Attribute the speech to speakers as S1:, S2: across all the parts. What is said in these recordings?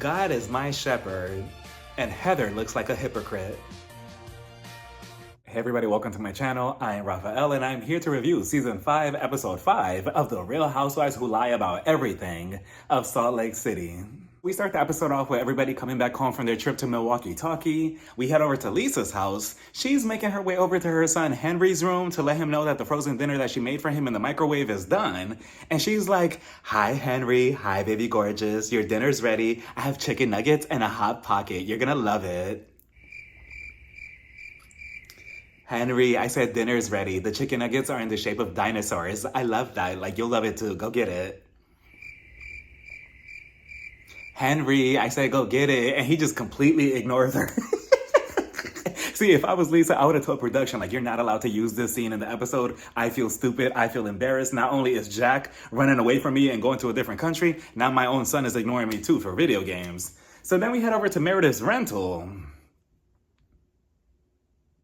S1: God is my shepherd, and Heather looks like a hypocrite. Hey everybody, welcome to my channel. I am Raphael and I'm here to review Season 5, Episode 5 of The Real Housewives Who Lie About Everything of Salt Lake City. We start the episode off with everybody coming back home from their trip to Milwaukee Talkie. We head over to Lisa's house. She's making her way over to her son Henry's room to let him know that the frozen dinner that she made for him in the microwave is done. And she's like, "Hi Henry, hi baby gorgeous, your dinner's ready. I have chicken nuggets and a hot pocket. You're gonna love it." Henry, I said dinner's ready. The chicken nuggets are in the shape of dinosaurs. I love that. Like, you'll love it too. Go get it. Henry, I said go get it. And he just completely ignores her. See, if I was Lisa, I would have told production, like, you're not allowed to use this scene in the episode. I feel stupid. I feel embarrassed. Not only is Jack running away from me and going to a different country, now my own son is ignoring me too for video games. So then we head over to Meredith's rental.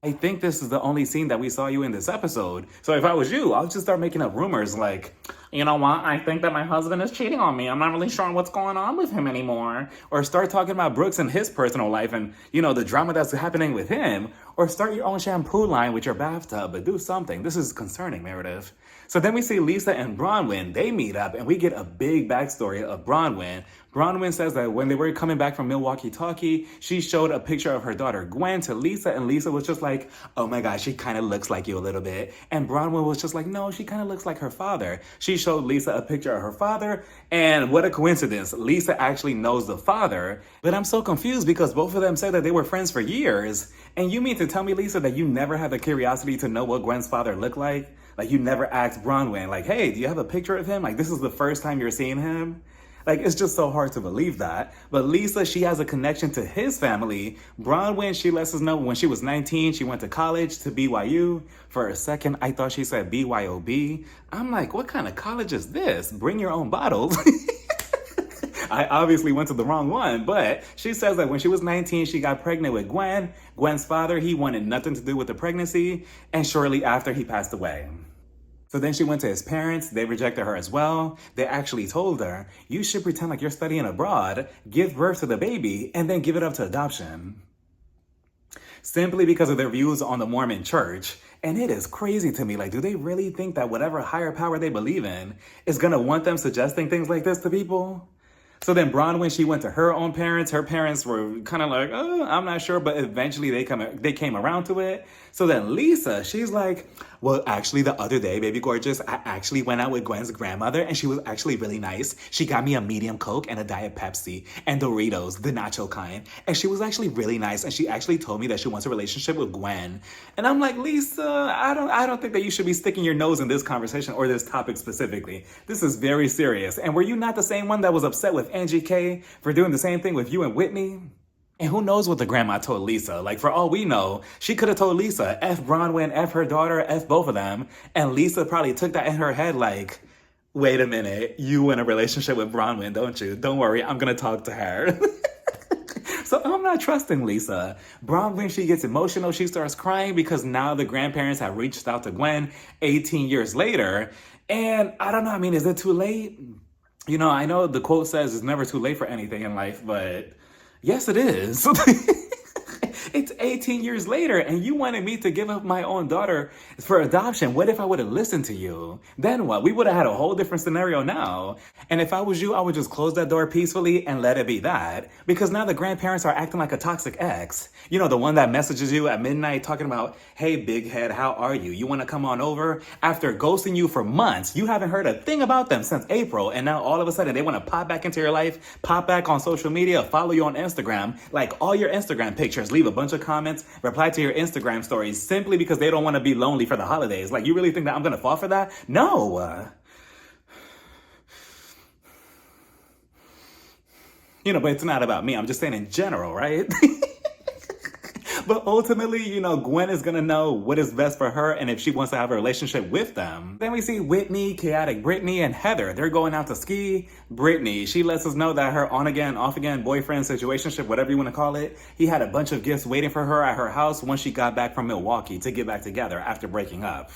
S1: I think this is the only scene that we saw you in this episode. So if I was you, I'll just start making up rumors like, you know what, I think that my husband is cheating on me. I'm not really sure what's going on with him anymore. Or start talking about Brooks and his personal life and, you know, the drama that's happening with him. Or start your own shampoo line with your bathtub, but do something. This is concerning, Meredith. So then we see Lisa and Bronwin. They meet up and we get a big backstory of Bronwin. Bronwin says that when they were coming back from Milwaukee Talkie, she showed a picture of her daughter Gwen to Lisa, and Lisa was just like, "Oh my gosh, she kind of looks like you a little bit." And Bronwin was just like, "No, she kind of looks like her father." She showed Lisa a picture of her father, and what a coincidence. Lisa actually knows the father, but I'm so confused because both of them said that they were friends for years. And you mean to tell me, Lisa, that you never had the curiosity to know what Gwen's father looked like? Like, you never asked Bronwin, like, "Hey, do you have a picture of him? Like, this is the first time you're seeing him?" Like, it's just so hard to believe that. But Lisa, she has a connection to his family. Bronwin, she lets us know when she was 19, she went to college to BYU. For a second, I thought she said BYOB. I'm like, what kind of college is this? Bring your own bottles. I obviously went to the wrong one, but she says that when she was 19, she got pregnant with Gwen. Gwen's father, he wanted nothing to do with the pregnancy, and shortly after, he passed away. So then she went to his parents. They rejected her as well. They actually told her, "You should pretend like you're studying abroad, give birth to the baby, and then give it up to adoption." Simply because of their views on the Mormon church. And it is crazy to me. Like, do they really think that whatever higher power they believe in is going to want them suggesting things like this to people? So then Bronwin, she went to her own parents. Her parents were kind of like, "Oh, I'm not sure," but eventually they came around to it. So then Lisa, she's like, "Well, actually the other day, baby gorgeous, I actually went out with Gwen's grandmother and she was actually really nice. She got me a medium Coke and a Diet Pepsi and Doritos, the nacho kind. And she was actually really nice and she actually told me that she wants a relationship with Gwen." And I'm like, Lisa, I don't think that you should be sticking your nose in this conversation or this topic specifically. This is very serious. And were you not the same one that was upset with Angie K for doing the same thing with you and Whitney? And who knows what the grandma told Lisa? Like, for all we know, she could have told Lisa, F Bronwin, F her daughter, F both of them. And Lisa probably took that in her head like, "Wait a minute, you in a relationship with Bronwin, don't you? Don't worry, I'm going to talk to her." So I'm not trusting Lisa. Bronwin, she gets emotional. She starts crying because now the grandparents have reached out to Gwen 18 years later. And I don't know, I mean, is it too late? You know, I know the quote says it's never too late for anything in life, but yes, it is. It's 18 years later and you wanted me to give up my own daughter for adoption. What if I would have listened to you? Then what? We would have had a whole different scenario now. And if I was you, I would just close that door peacefully and let it be that. Because now the grandparents are acting like a toxic ex. You know, the one that messages you at midnight talking about, "Hey, big head, how are you? You want to come on over?" After ghosting you for months, you haven't heard a thing about them since April. And now all of a sudden they want to pop back into your life, pop back on social media, follow you on Instagram. Like all your Instagram pictures, leave a bunch of comments, reply to your Instagram stories simply because they don't want to be lonely for the holidays. Like, you really think that I'm going to fall for that? No. You know, but it's not about me. I'm just saying in general, right? But ultimately, you know, Gwen is going to know what is best for her and if she wants to have a relationship with them. Then we see Whitney, chaotic Britney, and Heather. They're going out to ski. Britney, she lets us know that her on-again, off-again boyfriend situationship, whatever you want to call it, he had a bunch of gifts waiting for her at her house once she got back from Milwaukee to get back together after breaking up.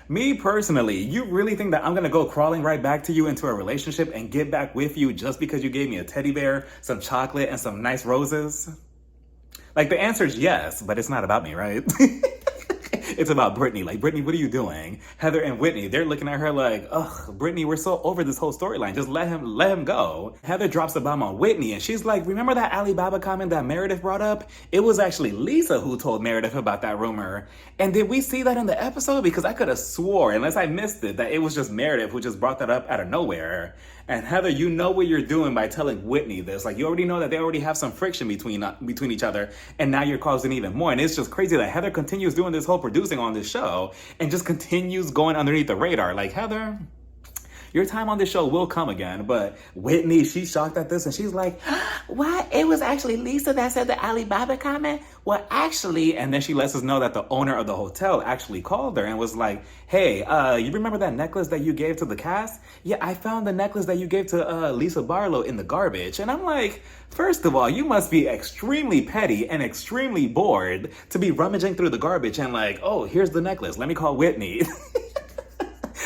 S1: Me personally, you really think that I'm gonna go crawling right back to you into a relationship and get back with you just because you gave me a teddy bear, some chocolate, and some nice roses? Like, the answer is yes, but it's not about me, right? It's about Britney. Like, Britney, what are you doing? Heather and Whitney, they're looking at her like, ugh, Britney, we're so over this whole storyline. Just let him go. Heather drops a bomb on Whitney, and she's like, remember that Alibaba comment that Meredith brought up? It was actually Lisa who told Meredith about that rumor. And did we see that in the episode? Because I could have swore, unless I missed it, that it was just Meredith who just brought that up out of nowhere. And Heather, you know what you're doing by telling Whitney this. Like, you already know that they already have some friction between each other, and now you're causing even more. And it's just crazy that Heather continues doing this whole producing on this show and just continues going underneath the radar. Like, Heather, your time on this show will come again. But Whitney, she's shocked at this, and she's like, what? It was actually Lisa that said the Alibaba comment? Well, actually, and then she lets us know that the owner of the hotel actually called her and was like, hey, you remember that necklace that you gave to the cast? Yeah, I found the necklace that you gave to Lisa Barlow in the garbage. And I'm like, first of all, you must be extremely petty and extremely bored to be rummaging through the garbage and like, oh, here's the necklace. Let me call Whitney.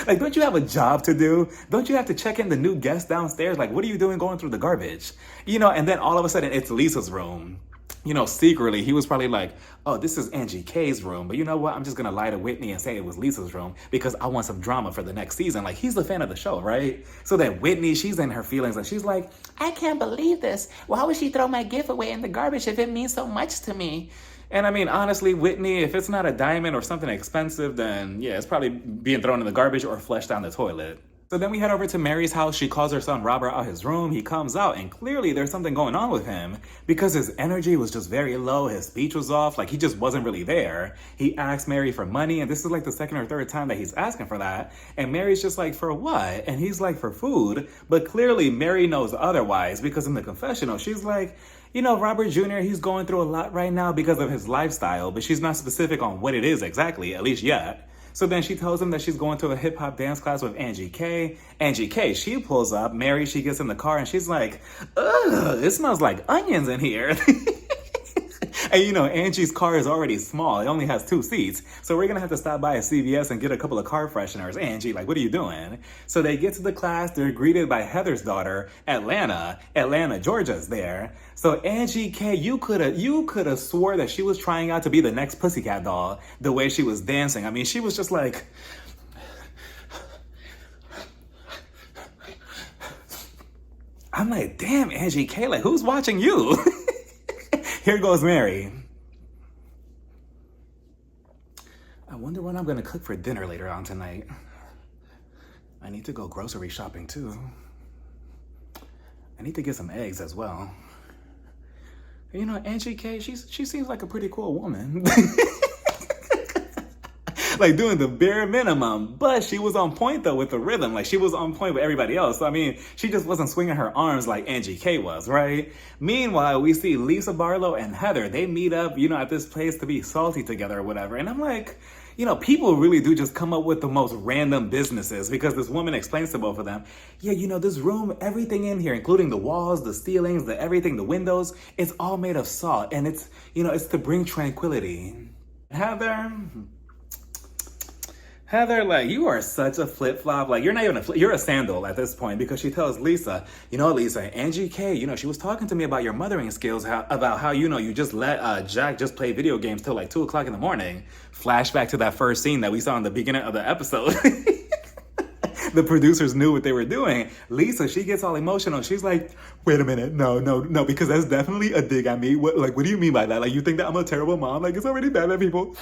S1: Like, don't you have a job to do? Don't you have to check in the new guests downstairs? Like, what are you doing going through the garbage? You know, and then all of a sudden it's Lisa's room. You know, secretly, he was probably like, oh, this is Angie K's room. But you know what? I'm just going to lie to Whitney and say it was Lisa's room because I want some drama for the next season. Like, he's the fan of the show, right? So then Whitney, she's in her feelings and she's like, I can't believe this. Why would she throw my gift away in the garbage if it means so much to me? And I mean, honestly, Whitney, if it's not a diamond or something expensive, then yeah, it's probably being thrown in the garbage or flushed down the toilet. So then we head over to Mary's house. She calls her son Robert out his room. He comes out and clearly there's something going on with him because his energy was just very low. His speech was off. Like, he just wasn't really there. He asks Mary for money, and this is like the second or third time that he's asking for that. And Mary's just like, for what? And he's like, for food. But clearly Mary knows otherwise because in the confessional, she's like, you know, Robert Jr., he's going through a lot right now because of his lifestyle, but she's not specific on what it is exactly, at least yet. So then she tells him that she's going to a hip hop dance class with Angie K. Angie K, she pulls up. Mary, she gets in the car and she's like, ugh, it smells like onions in here. And you know, Angie's car is already small. It only has 2 seats. So we're going to have to stop by a CVS and get a couple of car fresheners. Angie, like, what are you doing? So they get to the class. They're greeted by Heather's daughter, Atlanta. Atlanta, Georgia's there. So Angie K, you could have swore that she was trying out to be the next Pussycat doll the way she was dancing. I mean, she was just like... I'm like, damn, Angie K, like, who's watching you? Here goes Mary. I wonder what I'm gonna cook for dinner later on tonight. I need to go grocery shopping too. I need to get some eggs as well. You know, Angie K, she seems like a pretty cool woman. Like, doing the bare minimum, but she was on point though with the rhythm. Like, she was on point with everybody else. So, I mean, she just wasn't swinging her arms like Angie K was, right? Meanwhile, we see Lisa Barlow and Heather. They meet up, you know, at this place to be salty together or whatever. And I'm like, you know, people really do just come up with the most random businesses because this woman explains to both of them, yeah, you know, this room, everything in here, including the walls, the ceilings, the everything, the windows, it's all made of salt. And it's, you know, it's to bring tranquility. Heather, like, you are such a flip-flop. Like, you're not even you're a sandal at this point because she tells Lisa, you know, Lisa, Angie K, you know, she was talking to me about your mothering skills, about how, you know, you just let Jack just play video games till like 2 o'clock in the morning. Flashback to that first scene that we saw in the beginning of the episode. The producers knew what they were doing. Lisa, she gets all emotional. She's like, wait a minute. No, because that's definitely a dig at me. What do you mean by that? Like, you think that I'm a terrible mom? Like, it's already bad that people...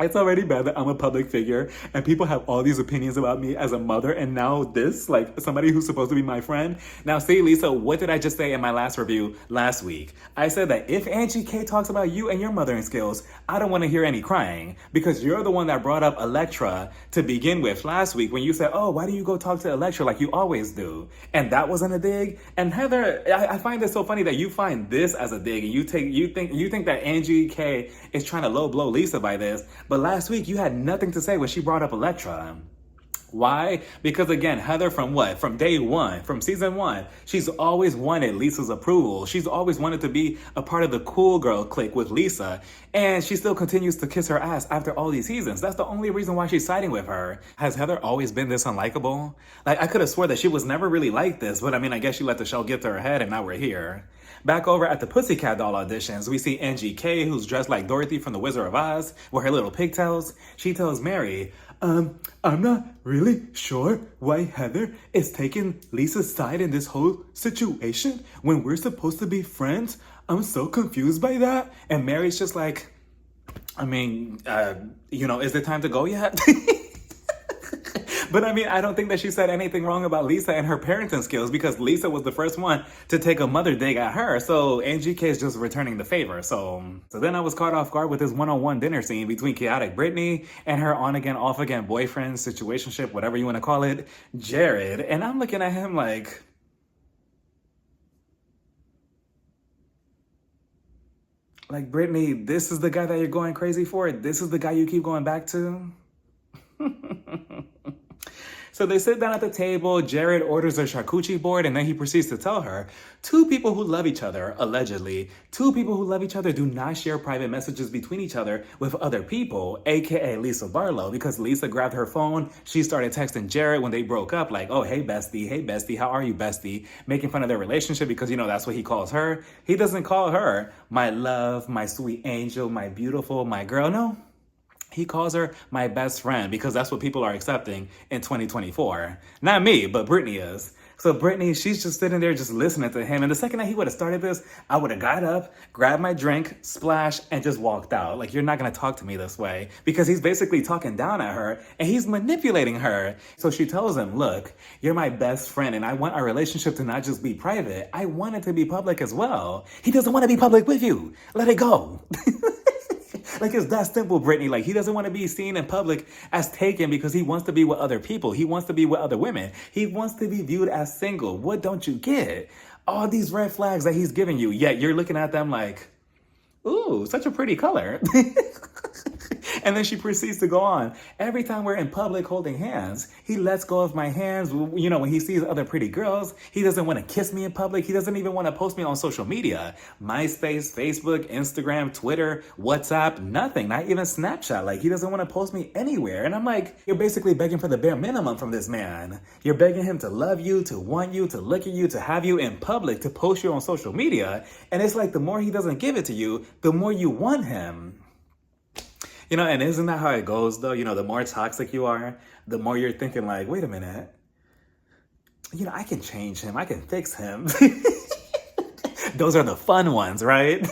S1: It's already bad that I'm a public figure and people have all these opinions about me as a mother, and now this, like, somebody who's supposed to be my friend. Now, see, Lisa, what did I just say in my last review last week? I said that if Angie K talks about you and your mothering skills, I don't want to hear any crying because you're the one that brought up Elektra to begin with last week when you said, oh, why do you go talk to Elektra like you always do? And that wasn't a dig. And Heather, I find it so funny that you find this as a dig and you think that Angie K is trying to low blow Lisa by this. But last week, you had nothing to say when she brought up Elektra. Why? Because again, Heather from what? From day one, from season one, she's always wanted Lisa's approval. She's always wanted to be a part of the cool girl clique with Lisa. And she still continues to kiss her ass after all these seasons. That's the only reason why she's siding with her. Has Heather always been this unlikable? Like, I could have swore that she was never really like this, but I mean, I guess she let the show get to her head and now we're here. Back over at the Pussycat Doll auditions, we see Angie K, who's dressed like Dorothy from The Wizard of Oz, with her little pigtails. She tells Mary, I'm not really sure why Heather is taking Lisa's side in this whole situation when we're supposed to be friends. I'm so confused by that. And Mary's just like, I mean, is it time to go yet? But I mean, I don't think that she said anything wrong about Lisa and her parenting skills because Lisa was the first one to take a mother dig at her. So Angie K is just returning the favor. So then I was caught off guard with this one-on-one dinner scene between chaotic Britney and her on-again, off-again boyfriend, situationship, whatever you want to call it, Jared. And I'm looking at him like, Britney, this is the guy that you're going crazy for? This is the guy you keep going back to? So they sit down at the table, Jared orders a charcuterie board, and then he proceeds to tell her, two people who love each other, allegedly, two people who love each other do not share private messages between each other with other people, aka Lisa Barlow, because Lisa grabbed her phone, she started texting Jared when they broke up, like, oh, hey bestie, how are you, bestie? Making fun of their relationship because, that's what he calls her. He doesn't call her my love, my sweet angel, my beautiful, my girl, no. He calls her my best friend because that's what people are accepting in 2024. Not me, but Britney is. So Britney, she's just sitting there just listening to him. And the second that he would have started this, I would have got up, grabbed my drink, splashed, and just walked out. Like, you're not going to talk to me this way. Because he's basically talking down at her and he's manipulating her. So she tells him, look, you're my best friend and I want our relationship to not just be private. I want it to be public as well. He doesn't want to be public with you. Let it go. Like, it's that simple, Britney. Like, he doesn't want to be seen in public as taken because he wants to be with other people. He wants to be with other women. He wants to be viewed as single. What don't you get? All these red flags that he's giving you, yet you're looking at them like, ooh, such a pretty color. And then she proceeds to go on. Every time we're in public holding hands, he lets go of my hands. When he sees other pretty girls, he doesn't want to kiss me in public. He doesn't even want to post me on social media. MySpace, Facebook, Instagram, Twitter, WhatsApp, nothing. Not even Snapchat. Like, he doesn't want to post me anywhere. And I'm like, you're basically begging for the bare minimum from this man. You're begging him to love you, to want you, to look at you, to have you in public, to post you on social media. And it's like the more he doesn't give it to you, the more you want him. And isn't that how it goes, though? The more toxic you are, the more you're thinking like, wait a minute. I can change him. I can fix him. Those are the fun ones, right?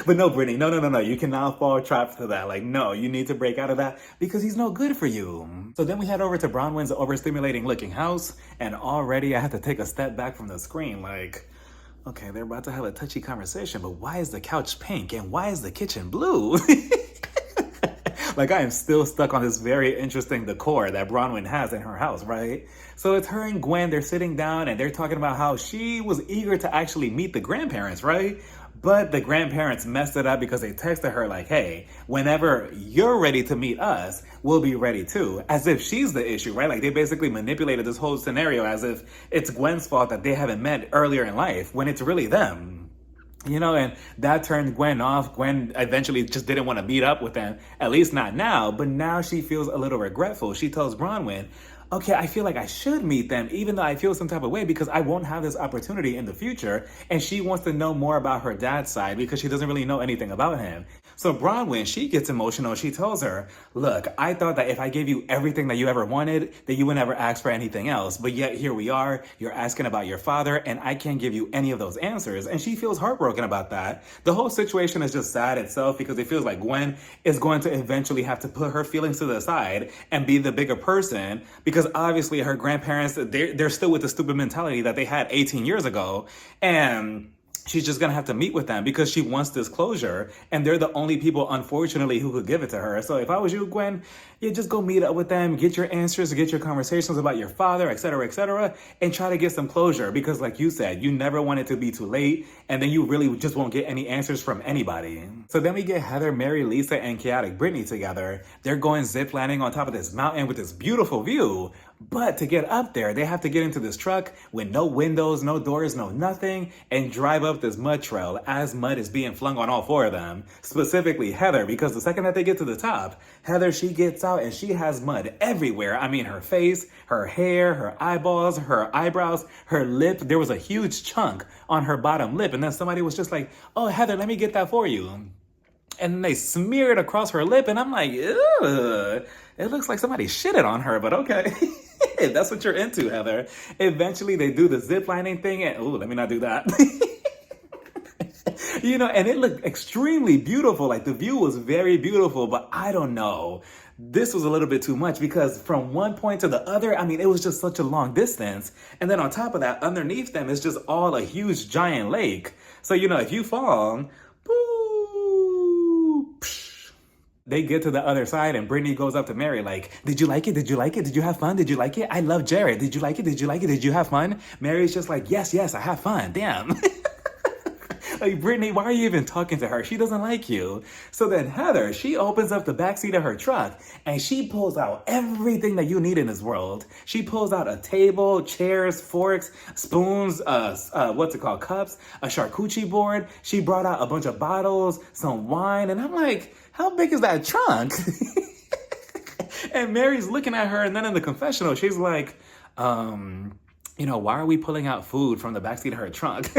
S1: But no, Britney, no. You cannot fall trapped to that. Like, no, you need to break out of that because he's no good for you. So then we head over to Bronwin's overstimulating looking house. And already I had to take a step back from the screen. Like, okay, they're about to have a touchy conversation, but why is the couch pink? And why is the kitchen blue? Like, I am still stuck on this very interesting decor that Bronwin has in her house, right? So it's her and Gwen, they're sitting down and they're talking about how she was eager to actually meet the grandparents, right? But the grandparents messed it up because they texted her like, hey, whenever you're ready to meet us, we'll be ready too. As if she's the issue, right? Like, they basically manipulated this whole scenario as if it's Gwen's fault that they haven't met earlier in life when it's really them. And that turned Gwen off. Gwen eventually just didn't want to meet up with them, at least not now. But now she feels a little regretful. She tells Bronwin, okay, I feel like I should meet them, even though I feel some type of way because I won't have this opportunity in the future. And she wants to know more about her dad's side because she doesn't really know anything about him. So Bronwin, she gets emotional. She tells her, look, I thought that if I gave you everything that you ever wanted, that you would never ask for anything else. But yet here we are, you're asking about your father, and I can't give you any of those answers. And she feels heartbroken about that. The whole situation is just sad itself because it feels like Gwen is going to eventually have to put her feelings to the side and be the bigger person because obviously her grandparents, they're still with the stupid mentality that they had 18 years ago. And she's just gonna have to meet with them because she wants this closure, and they're the only people, unfortunately, who could give it to her. So if I was you, Gwen, you just go meet up with them, get your answers, get your conversations about your father, etc., and try to get some closure. Because like you said, you never want it to be too late, and then you really just won't get any answers from anybody. So then we get Heather, Mary, Lisa, and chaotic Britney together. They're going ziplining on top of this mountain with this beautiful view. But to get up there, they have to get into this truck with no windows, no doors, no nothing, and drive up this mud trail as mud is being flung on all four of them. Specifically Heather, because the second that they get to the top, Heather, she gets out and she has mud everywhere. I mean, her face, her hair, her eyeballs, her eyebrows, her lip. There was a huge chunk on her bottom lip. And then somebody was just like, oh, Heather, let me get that for you. And then they smear it across her lip. And I'm like, ugh, it looks like somebody shitted on her, but okay. That's what you're into, Heather. Eventually, they do the ziplining thing, and let me not do that. And it looked extremely beautiful. Like, the view was very beautiful, but I don't know. This was a little bit too much because from one point to the other, I mean, it was just such a long distance. And then on top of that, underneath them is just all a huge giant lake. So, if you fall, they get to the other side and Britney goes up to Mary like, did you like it? Did you like it? Did you have fun? Did you like it? I love Jared. Did you like it? Did you like it? Did you have fun? Mary's just like, yes, I have fun. Damn. Like, Britney, why are you even talking to her? She doesn't like you. So then Heather, she opens up the backseat of her truck and she pulls out everything that you need in this world. She pulls out a table, chairs, forks, spoons, cups, a charcuterie board. She brought out a bunch of bottles, some wine. And I'm like, how big is that trunk? And Mary's looking at her, and then in the confessional, she's like, why are we pulling out food from the backseat of her trunk?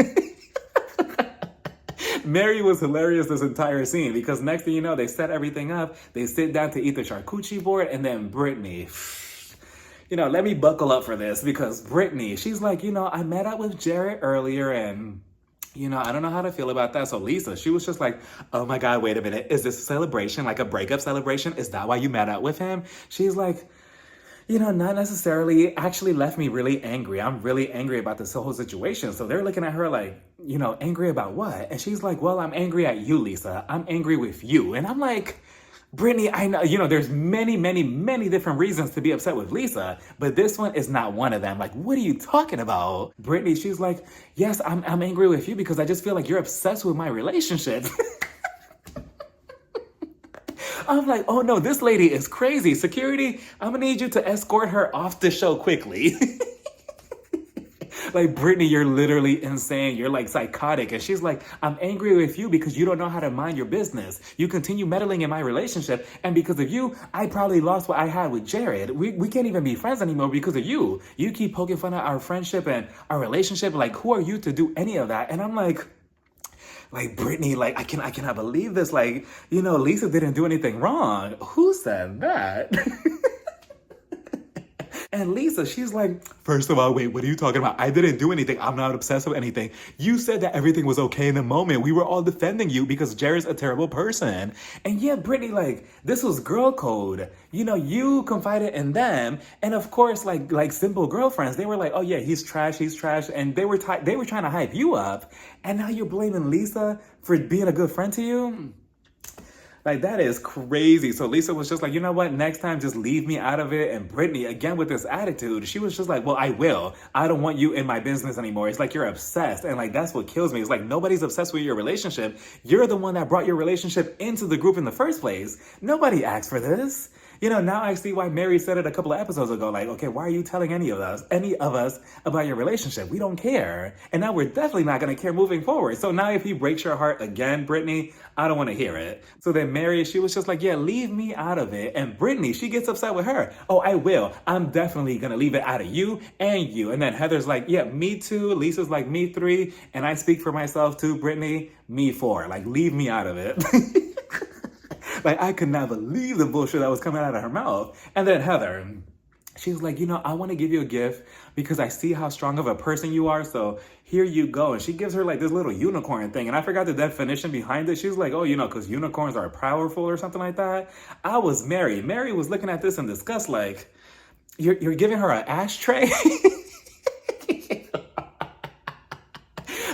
S1: Mary was hilarious this entire scene because next thing you know, they set everything up. They sit down to eat the charcuterie board, and then Britney, let me buckle up for this because Britney, she's like, I met up with Jared earlier and I don't know how to feel about that. So Lisa, she was just like, oh my God, wait a minute. Is this a celebration, like a breakup celebration? Is that why you met up with him? She's like, not necessarily. Actually left me really angry. I'm really angry about this whole situation. So they're looking at her like, angry about what? And she's like, well, I'm angry at you, Lisa. I'm angry with you. And I'm like, Britney, I know, there's many, many, many different reasons to be upset with Lisa, but this one is not one of them. Like, what are you talking about? Britney, she's like, yes, I'm angry with you because I just feel like you're obsessed with my relationship. I'm like, oh no, this lady is crazy. Security, I'm gonna need you to escort her off the show quickly. Like, Britney, you're literally insane. You're like psychotic. And she's like, I'm angry with you because you don't know how to mind your business. You continue meddling in my relationship. And because of you, I probably lost what I had with Jared. We can't even be friends anymore because of you. You keep poking fun at our friendship and our relationship. Like, who are you to do any of that? And I'm like, Britney, like, I cannot believe this. Like, Lisa didn't do anything wrong. Who said that? And Lisa, she's like, first of all, wait, what are you talking about? I didn't do anything. I'm not obsessed with anything. You said that everything was okay in the moment. We were all defending you because Jared's a terrible person. And yeah, Britney, like, this was girl code. You confided in them. And of course, like simple girlfriends, they were like, oh yeah, he's trash. And they were trying to hype you up. And now you're blaming Lisa for being a good friend to you? Like, that is crazy. So Lisa was just like, you know what? Next time, just leave me out of it. And Britney, again, with this attitude, she was just like, well, I will. I don't want you in my business anymore. It's like you're obsessed. And like, that's what kills me. It's like, nobody's obsessed with your relationship. You're the one that brought your relationship into the group in the first place. Nobody asked for this. Now I see why Mary said it a couple of episodes ago. Like, okay, why are you telling any of us about your relationship? We don't care. And now we're definitely not going to care moving forward. So now if he breaks your heart again, Britney, I don't want to hear it. So then Mary, she was just like, yeah, leave me out of it. And Britney, she gets upset with her. Oh, I will. I'm definitely going to leave it out of you and you. And then Heather's like, yeah, me too. Lisa's like, me 3. And I speak for myself too, Britney, me 4. Like, leave me out of it. Like, I could not believe the bullshit that was coming out of her mouth. And then Heather, she was like, I want to give you a gift because I see how strong of a person you are. So here you go. And she gives her like this little unicorn thing. And I forgot the definition behind it. She was like, oh, because unicorns are powerful or something like that. I was Mary. Mary was looking at this in disgust like, you're giving her an ashtray?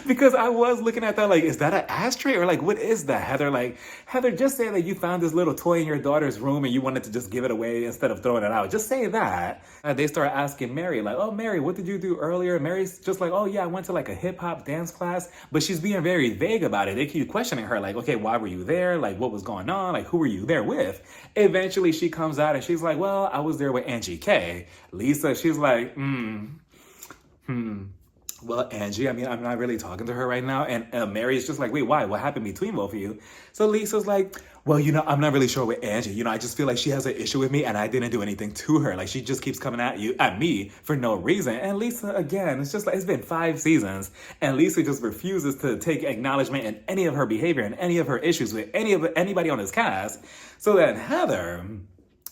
S1: Because I was looking at that like, is that an ashtray or like, what is that, Heather? Like, Heather, just say that you found this little toy in your daughter's room and you wanted to just give it away instead of throwing it out. Just say that. And they start asking Mary like, oh, Mary, what did you do earlier? Mary's just like, oh yeah, I went to like a hip hop dance class, but she's being very vague about it. They keep questioning her like, okay, why were you there? Like, what was going on? Like, who were you there with? Eventually she comes out and she's like, well, I was there with Angie K. Lisa, she's like, well, Angie, I mean, I'm not really talking to her right now. And Mary's just like, wait, why? What happened between both of you? So Lisa's like, well, I'm not really sure with Angie. I just feel like she has an issue with me and I didn't do anything to her. Like, she just keeps coming at me for no reason. And Lisa, again, it's just like, it's been 5 seasons and Lisa just refuses to take acknowledgement in any of her behavior and any of her issues with anybody on this cast. So then Heather,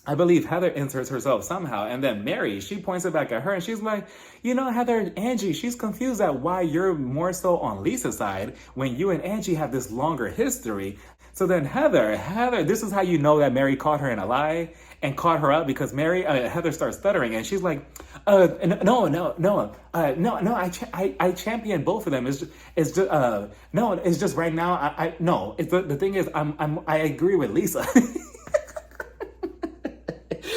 S1: I believe Heather inserts herself somehow, and then Mary, she points it back at her, and she's like, Heather, Angie, she's confused at why you're more so on Lisa's side when you and Angie have this longer history. So then Heather, this is how you know that Mary caught her in a lie and caught her up, because Heather starts stuttering, and she's like, no, I champion both of them. It's just right now, the thing is, I agree with Lisa.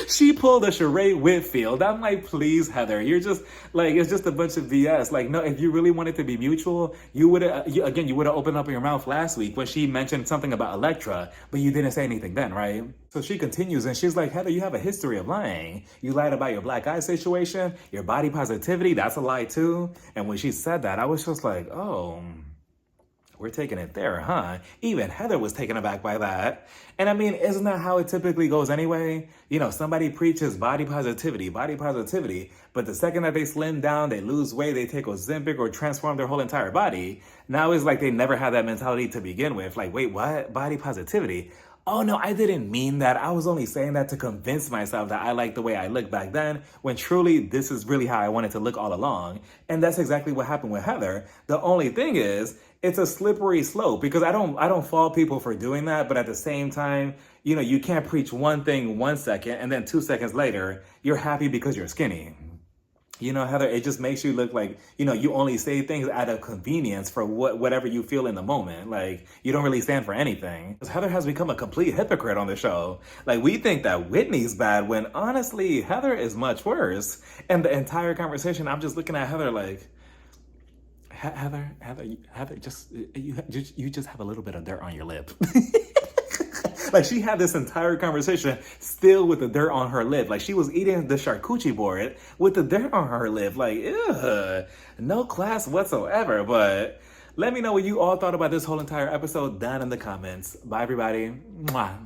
S1: She pulled a charade Whitfield. I'm like, please, Heather, you're just like, it's just a bunch of BS. Like, no, if you really wanted to be mutual, you would have opened up your mouth last week when she mentioned something about Elektra, but you didn't say anything then, right? So she continues and she's like, Heather, you have a history of lying. You lied about your black eye situation, your body positivity, that's a lie too. And when she said that, I was just like, oh, we're taking it there, huh? Even Heather was taken aback by that. And I mean, isn't that how it typically goes anyway? Somebody preaches body positivity, but the second that they slim down, they lose weight, they take Ozempic or transform their whole entire body. Now it's like they never had that mentality to begin with. Like, wait, what? Body positivity? Oh no, I didn't mean that. I was only saying that to convince myself that I liked the way I looked back then, when truly this is really how I wanted to look all along. And that's exactly what happened with Heather. The only thing is, it's a slippery slope, because I don't fault people for doing that, but at the same time, you can't preach one thing 1 second and then 2 seconds later, you're happy because you're skinny. Heather, it just makes you look like, you only say things out of convenience for whatever you feel in the moment. Like, you don't really stand for anything. Heather has become a complete hypocrite on the show. Like, we think that Whitney's bad when honestly, Heather is much worse. And the entire conversation, I'm just looking at Heather like, Heather, you just have a little bit of dirt on your lip. Like, she had this entire conversation still with the dirt on her lip. Like, she was eating the charcuterie board with the dirt on her lip. Like, ugh, no class whatsoever. But let me know what you all thought about this whole entire episode down in the comments. Bye, everybody. Mwah.